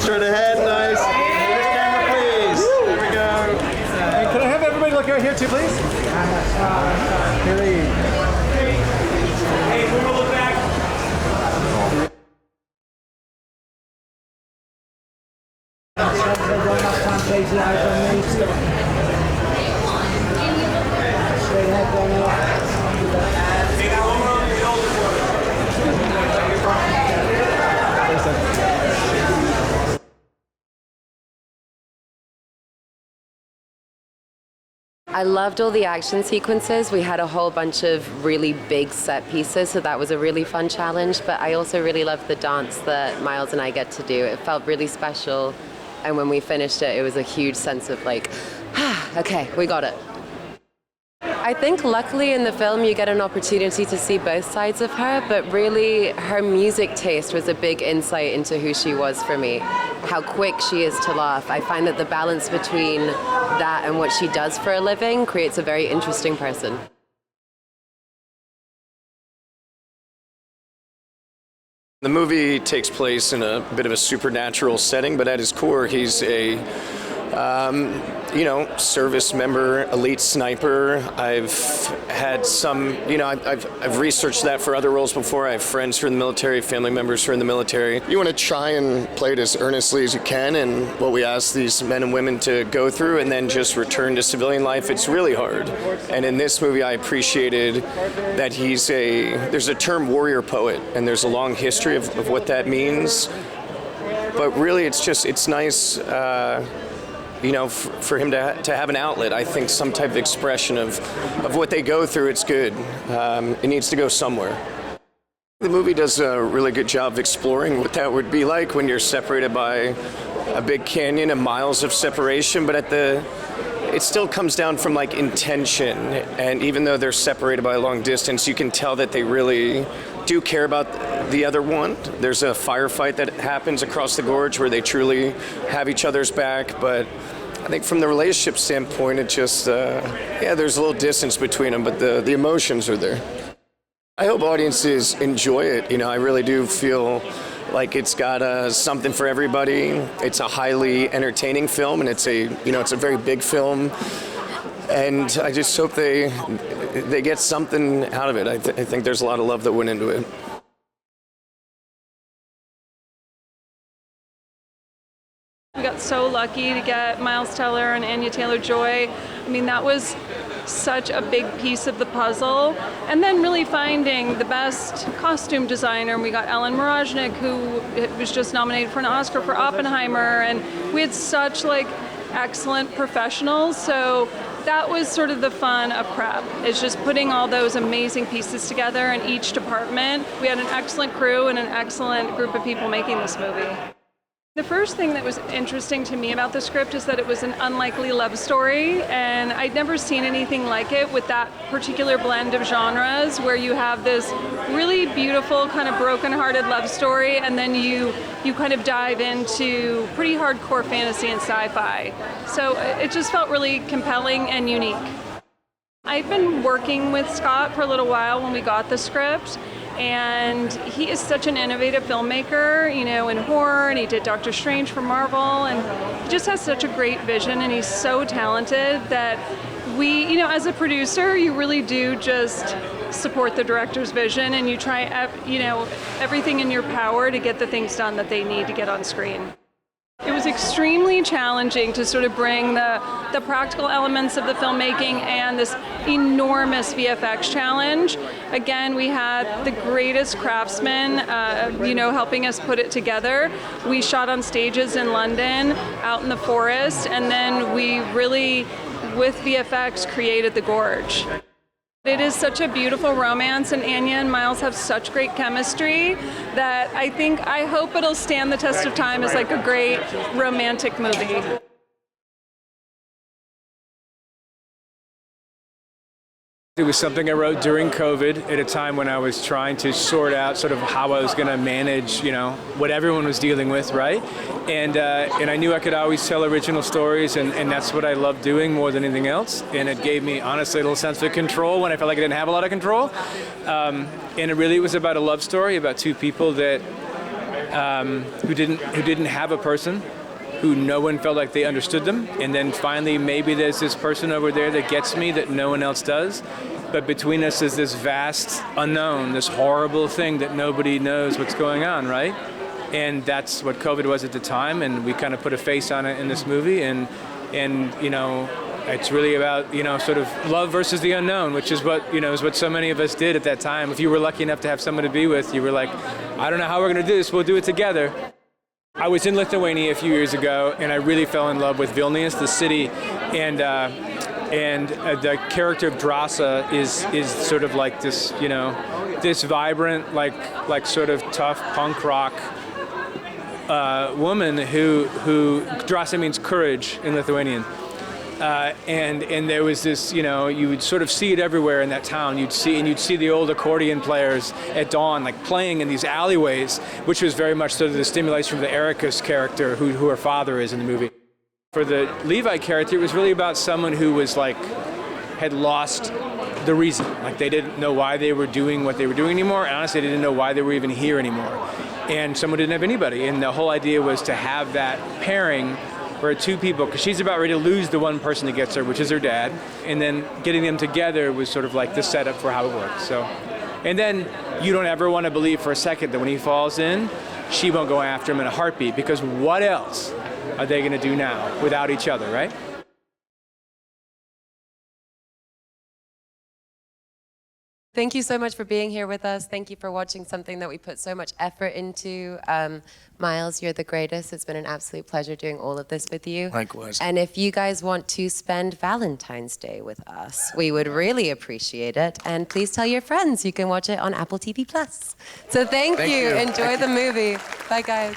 straight ahead, nice. Camera, please. There we go. And can I have everybody look right here too, please? Hey, we will look back. I loved all the action sequences. We had a whole bunch of really big set pieces, so that was a really fun challenge. But I also really loved the dance that Miles and I get to do. It felt really special. And when we finished it, it was a huge sense of like, okay, we got it. I think luckily in the film you get an opportunity to see both sides of her, but really her music taste was a big insight into who she was for me. How quick she is to laugh. I find that the balance between that and what she does for a living creates a very interesting person. The movie takes place in a bit of a supernatural setting, but at his core he's a service member, elite sniper. I've had some, I've researched that for other roles before. I have friends who are in the military, family members who are in the military. You want to try and play it as earnestly as you can, and what we ask these men and women to go through and then just return to civilian life, it's really hard. And in this movie, I appreciated that there's a term warrior poet, and there's a long history of what that means. But really, it's nice, for him to have an outlet. I think some type of expression of what they go through, it's good. It needs to go somewhere. The movie does a really good job of exploring what that would be like when you're separated by a big canyon and miles of separation, but it still comes down from like intention, and even though they're separated by a long distance, you can tell that they really do care about the other one. There's a firefight that happens across the gorge where they truly have each other's back, but I think from the relationship standpoint, it just, there's a little distance between them, but the emotions are there. I hope audiences enjoy it. I really do feel like it's got something for everybody. It's a highly entertaining film, and it's a very big film. And I just hope they get something out of it. I think there's a lot of love that went into it. We got so lucky to get Miles Teller and Anya Taylor-Joy. I mean, that was such a big piece of the puzzle. And then really finding the best costume designer. And we got Ellen Moroznik, who was just nominated for an Oscar for Oppenheimer. And we had such excellent professionals. So that was sort of the fun of prep, is just putting all those amazing pieces together in each department. We had an excellent crew and an excellent group of people making this movie. The first thing that was interesting to me about the script is that it was an unlikely love story, and I'd never seen anything like it with that particular blend of genres, where you have this really beautiful kind of broken-hearted love story, and then you kind of dive into pretty hardcore fantasy and sci-fi. So it just felt really compelling and unique. I'd been working with Scott for a little while when we got the script, and he is such an innovative filmmaker, in horror, and he did Doctor Strange for Marvel, and he just has such a great vision, and he's so talented that we, as a producer, you really do just support the director's vision, and you try, everything in your power to get the things done that they need to get on screen. It was extremely challenging to sort of bring the practical elements of the filmmaking and this enormous VFX challenge. Again, we had the greatest craftsmen, helping us put it together. We shot on stages in London, out in the forest, and then we really, with VFX, created the Gorge. It is such a beautiful romance, and Anya and Miles have such great chemistry that I hope it'll stand the test of time as a great romantic movie. It was something I wrote during COVID at a time when I was trying to sort out sort of how I was going to manage, what everyone was dealing with, right? And I knew I could always tell original stories, and that's what I love doing more than anything else. And it gave me, honestly, a little sense of control when I felt like I didn't have a lot of control. And it really was about a love story, about two people that who didn't have a person, who no one felt like they understood them, and then finally maybe there's this person over there that gets me that no one else does. But between us is this vast unknown, this horrible thing that nobody knows what's going on, right? And that's what COVID was at the time, and we kind of put a face on it in this movie, and you know, it's really about, you know, sort of love versus the unknown, which is what, you know, is what so many of us did at that time. If you were lucky enough to have someone to be with, you were like, I don't know how we're going to do this, we'll do it together. I was in Lithuania a few years ago, and I really fell in love with Vilnius, the city, and the character of Drasa is sort of like this, you know, this vibrant, like sort of tough punk rock woman who Drasa means courage in Lithuanian. And there was this, you know, you would sort of see it everywhere in that town. You'd see the old accordion players at dawn, like playing in these alleyways, which was very much sort of the stimulation from the Ericus character, who her father is in the movie. For the Levi character, it was really about someone who was like, had lost the reason. Like they didn't know why they were doing what they were doing anymore, and honestly, they didn't know why they were even here anymore. And someone didn't have anybody, and the whole idea was to have that pairing where two people, because she's about ready to lose the one person that gets her, which is her dad, and then getting them together was sort of like the setup for how it works. So, and then you don't ever want to believe for a second that when he falls in, she won't go after him in a heartbeat, because what else are they going to do now without each other, right? Thank you so much for being here with us. Thank you for watching something that we put so much effort into. Miles, you're the greatest. It's been an absolute pleasure doing all of this with you. Likewise. And if you guys want to spend Valentine's Day with us, we would really appreciate it. And please tell your friends. You can watch it on Apple TV+. So thank you. Enjoy the movie. Bye, guys.